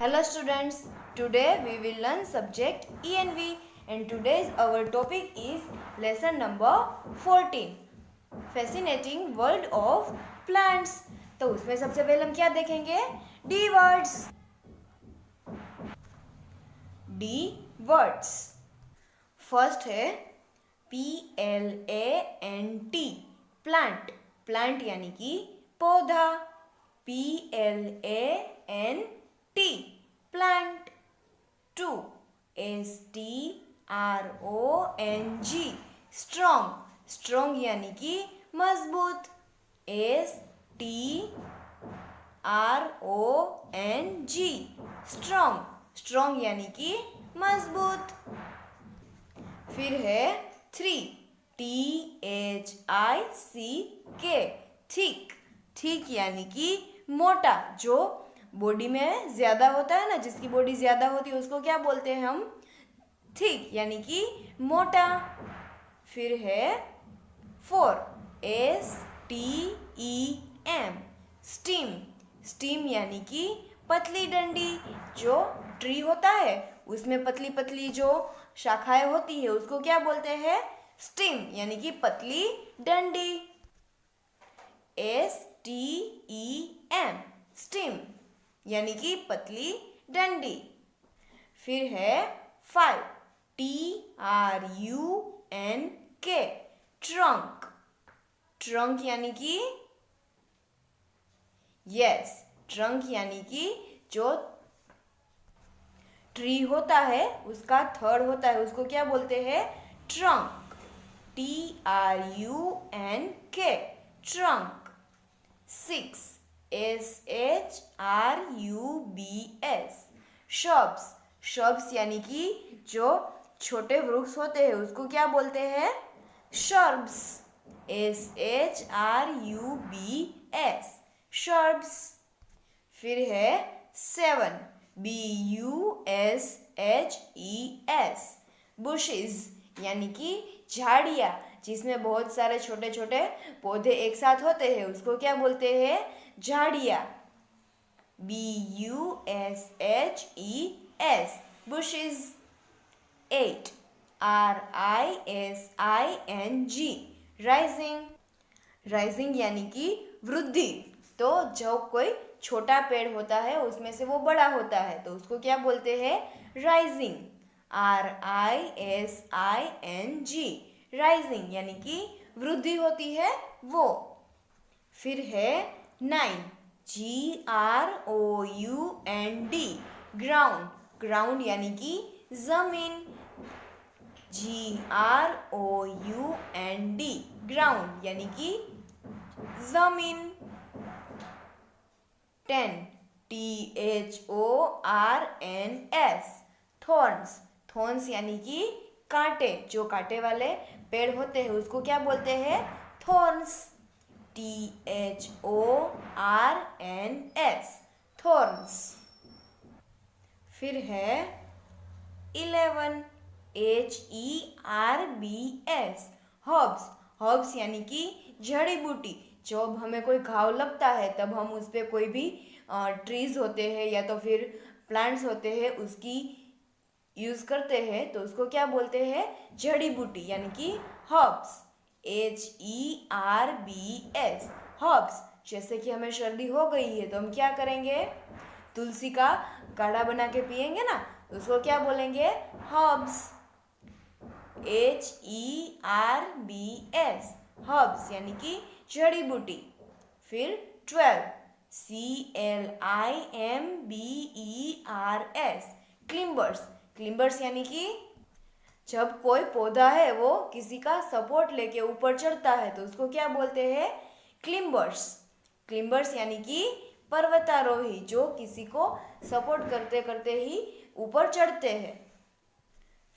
Hello students, today we will learn subject ENV and today's our topic is lesson number 14 Fascinating World of Plants। तो उसमें सबसे पहले हम क्या देखेंगे? D words. D words first है PLANT प्लांट। प्लांट यानी कि पौधा। PLANT plant। 2 STRONG strong। strong यानी कि मजबूत। STRONG strong। strong यानी कि मजबूत। फिर है 3 THICK थिक। थिक यानी कि मोटा, जो बॉडी में ज्यादा होता है ना, जिसकी बॉडी ज्यादा होती है उसको क्या बोलते हैं हम? थिक यानी कि मोटा। फिर है 4 STEM स्टीम। स्टीम यानी कि पतली डंडी। जो ट्री होता है उसमें पतली पतली जो शाखाएं होती है उसको क्या बोलते हैं? स्टीम यानी कि पतली डंडी। STEM स्टीम यानी कि पतली डंडी। फिर है 5 TRUNK ट्रंक। ट्रंक यानी कि ट्रंक यानी कि जो ट्री होता है उसका थर्ड होता है उसको क्या बोलते हैं? Trunk. TRUNK trunk. 6 SHRUBS shrubs। shrubs यानी कि जो छोटे वृक्ष होते हैं उसको क्या बोलते हैं? shrubs। SHRUBS shrubs। फिर है 7 BUSHES bushes यानी कि झाड़ियाँ, जिसमें बहुत सारे छोटे छोटे पौधे एक साथ होते हैं उसको क्या बोलते हैं? झाड़ियाँ। BUSHES bushes। 8 RISING rising. Rising यानी कि वृद्धि। तो जब कोई छोटा पेड़ होता है उसमें से वो बड़ा होता है तो उसको क्या बोलते हैं? राइजिंग। RISING राइजिंग यानी कि वृद्धि होती है वो। फिर है 9 GROUND ग्राउंड। ग्राउंड यानी कि जमीन। GROUND ग्राउंड यानी कि जमीन। 10 THORNS थॉर्न्स। थॉर्न्स यानी कि कांटे। जो कांटे वाले पेड़ होते हैं उसको क्या बोलते हैं? थॉर्न्स। THORNS thorns. फिर है 11 HERBS हर्ब्स। हर्ब्स यानी कि जड़ी बूटी। जब हमें कोई घाव लगता है तब हम उस पर कोई भी ट्रीज होते हैं या तो फिर प्लांट्स होते हैं उसकी यूज करते हैं तो उसको क्या बोलते हैं? जड़ी बूटी यानी कि हर्ब्स। HERBS herbs. जैसे कि हमें सर्दी हो गई है तो हम क्या करेंगे? तुलसी का काढ़ा बना के पियेंगे ना, उसको क्या बोलेंगे? हर्ब्स। HERBS हर्ब्स यानी कि जड़ी बूटी। फिर 12 CLIMBERS क्लिम्बर्स। क्लिम्बर्स यानी कि जब कोई पौधा है वो किसी का सपोर्ट लेके ऊपर चढ़ता है तो उसको क्या बोलते हैं? क्लिम्बर्स। क्लिम्बर्स यानी कि पर्वतारोही, जो किसी को सपोर्ट करते करते ही ऊपर चढ़ते हैं।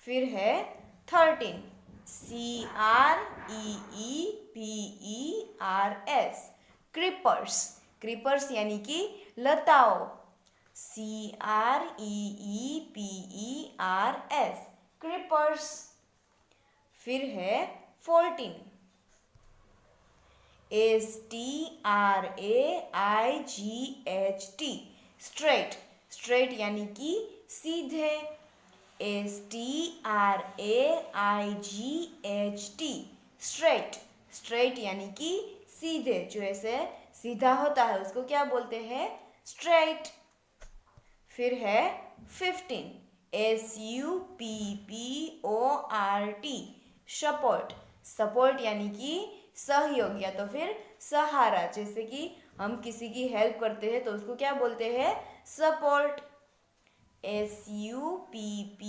फिर है 13 CREEPERS क्रीपर्स। क्रीपर्स यानी कि लताओं। CREEPERS creepers. फिर है 14 STRAIGHT स्ट्रेट। स्ट्रेट यानी कि सीधे, STRAIGHT, स्ट्रेट। स्ट्रेट यानी कि सीधे, जो ऐसे सीधा होता है उसको क्या बोलते हैं? स्ट्रेट। फिर है 15, SUPPORT, सपोर्ट। सपोर्ट यानी कि सहयोग या तो फिर सहारा, जैसे कि हम किसी की हेल्प करते हैं तो उसको क्या बोलते हैं? सपोर्ट, SUPPORT,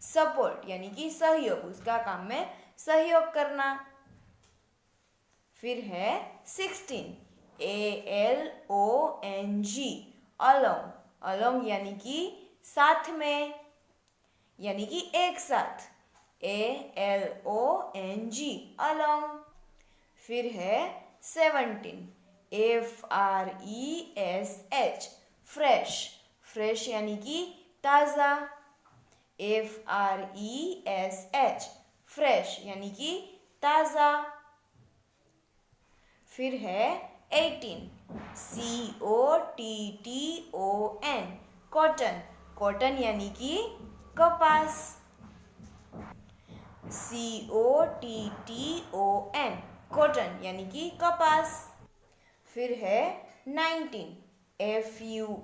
सपोर्ट यानी कि सहयोग, उसका काम में सहयोग करना। फिर है 16, ALONG, अलोंग। अलोंग यानी कि साथ में, यानी कि एक साथ, ALONG, अलोंग। फिर है 17, FRESH, फ्रेश। फ्रेश यानी कि ताज़ा, FRESH, फ्रेश यानी कि ताज़ा। फिर है 18, COTTON, कॉटन। कॉटन यानी कि कपास, COTTON, कॉटन यानी कि कपास। फिर है 19, FURNITURE,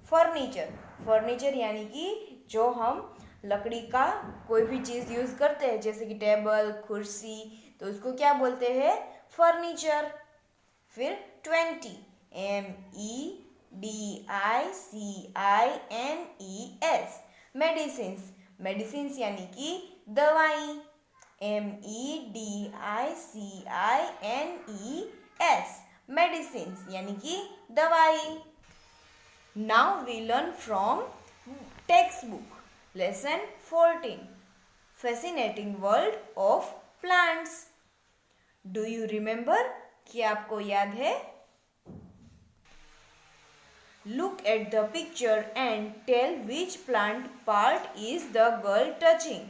फर्नीचर। फर्नीचर यानी कि जो हम लकड़ी का कोई भी चीज़ यूज़ करते हैं, जैसे कि टेबल, कुर्सी, तो उसको क्या बोलते हैं? फर्नीचर। फिर 20, MEDICINES, मेडिसिन्स। मेडिसिन्स यानी कि दवाई, MEDICINES, मेडिसिन्स यानी कि दवाई। Now we learn from textbook, lesson 14, fascinating world of plants. Do you remember? क्या आपको याद है? Look at the picture and tell which plant part is the girl touching.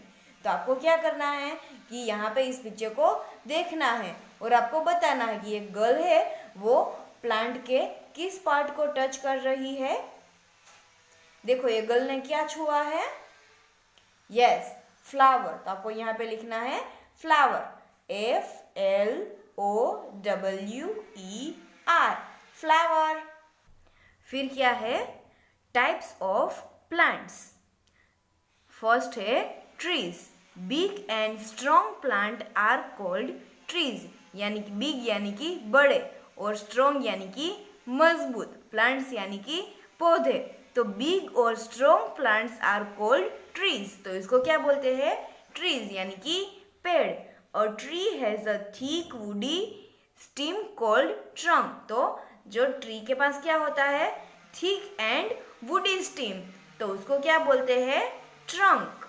तो आपको क्या करना है कि यहाँ पे इस पिक्चर को देखना है और आपको बताना है कि ये गर्ल है वो प्लांट के किस पार्ट को टच कर रही है। देखो ये गर्ल ने क्या छुआ है? Yes, flower. तो आपको यहाँ पे लिखना है फ्लावर, FLOWER, फ्लावर। फिर क्या है? Types of plants. फर्स्ट है trees. Big and strong plant are called trees, यानी कि बिग यानी कि बड़े और स्ट्रॉन्ग यानी कि मजबूत, प्लांट्स यानी कि पौधे। तो बिग और strong plants are called trees, तो इसको क्या बोलते हैं? ट्रीज यानी कि पेड़। A tree has a thick woody stem called trunk, तो जो ट्री के पास क्या होता है? थिक एंड वुडी स्टीम, तो उसको क्या बोलते हैं? Trunk.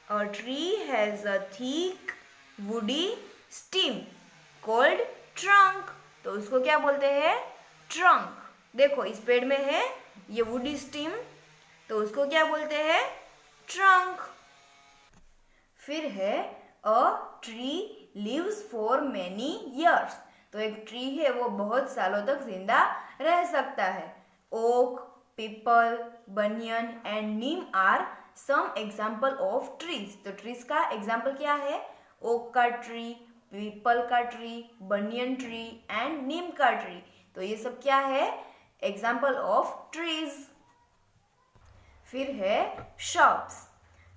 A tree has a thick woody stem called trunk, तो उसको क्या बोलते हैं? ट्रंक। देखो इस पेड़ में है ये वुडी स्टीम, तो उसको क्या बोलते हैं? ट्रंक। फिर है a tree lives for many years, तो एक ट्री है वो बहुत सालों तक जिंदा रह सकता है। Oak, peepal, banyan and neem are some example of trees, तो ट्रीज का एग्जाम्पल क्या है? ओक का ट्री, पीपल का tree, banyan tree and neem का ट्री, तो ये सब क्या है? Example of trees. फिर है shrubs।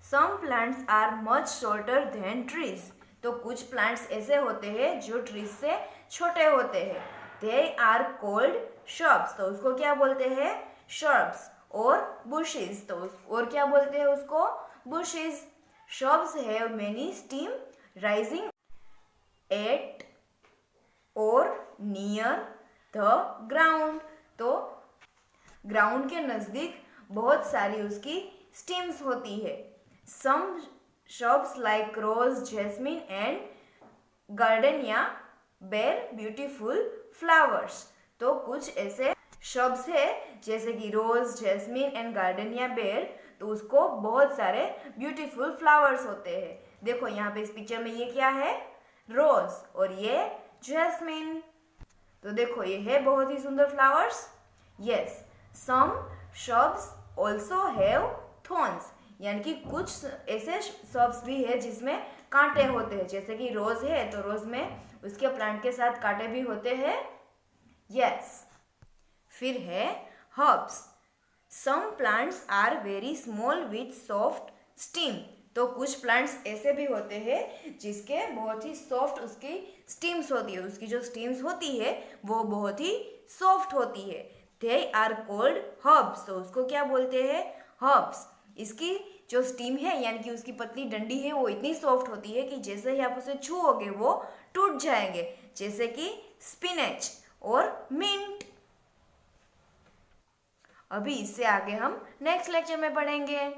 Some plants are much shorter than trees, तो कुछ प्लांट्स ऐसे होते हैं जो ट्रीज से छोटे होते हैं। दे आर कोल्ड shrubs, तो उसको क्या बोलते हैं? shrubs। और bushes, तो और क्या बोलते हैं उसको? bushes। shrubs have many stem rising at or near the ground, तो ग्राउंड के नज़दीक बहुत सारी उसकी स्टेम्स होती है। सम shrubs like rose, jasmine and gardenia bear beautiful flowers, तो कुछ ऐसे shrubs है जैसे कि रोज, जैस्मिन एंड गार्डनिया बेर, तो उसको बहुत सारे ब्यूटीफुल फ्लावर्स होते हैं। देखो यहाँ पे इस पिक्चर में ये क्या है? रोज और ये जैस्मिन। तो देखो ये है बहुत ही सुंदर flowers. Yes, some shrubs also have thorns, यानी कि कुछ ऐसे shrubs भी है जिसमें कांटे होते हैं, जैसे कि रोज है तो रोज में उसके प्लांट के साथ कांटे भी होते हैं। यस, फिर है herbs. Some plants are very small with soft stem, तो कुछ प्लांट्स ऐसे भी होते हैं जिसके बहुत ही सॉफ्ट उसकी स्टीम्स होती है, उसकी जो स्टीम्स होती है वो बहुत ही सॉफ्ट होती है। दे आर कोल्ड हर्ब्स, तो उसको क्या बोलते हैं? हर्ब्स। इसकी जो स्टीम है यानी कि उसकी पतली डंडी है वो इतनी सॉफ्ट होती है कि जैसे ही आप उसे छूओगे वो टूट जाएंगे, जैसे कि स्पिनच और मिंट। अभी इससे आगे हम नेक्स्ट लेक्चर में पढ़ेंगे।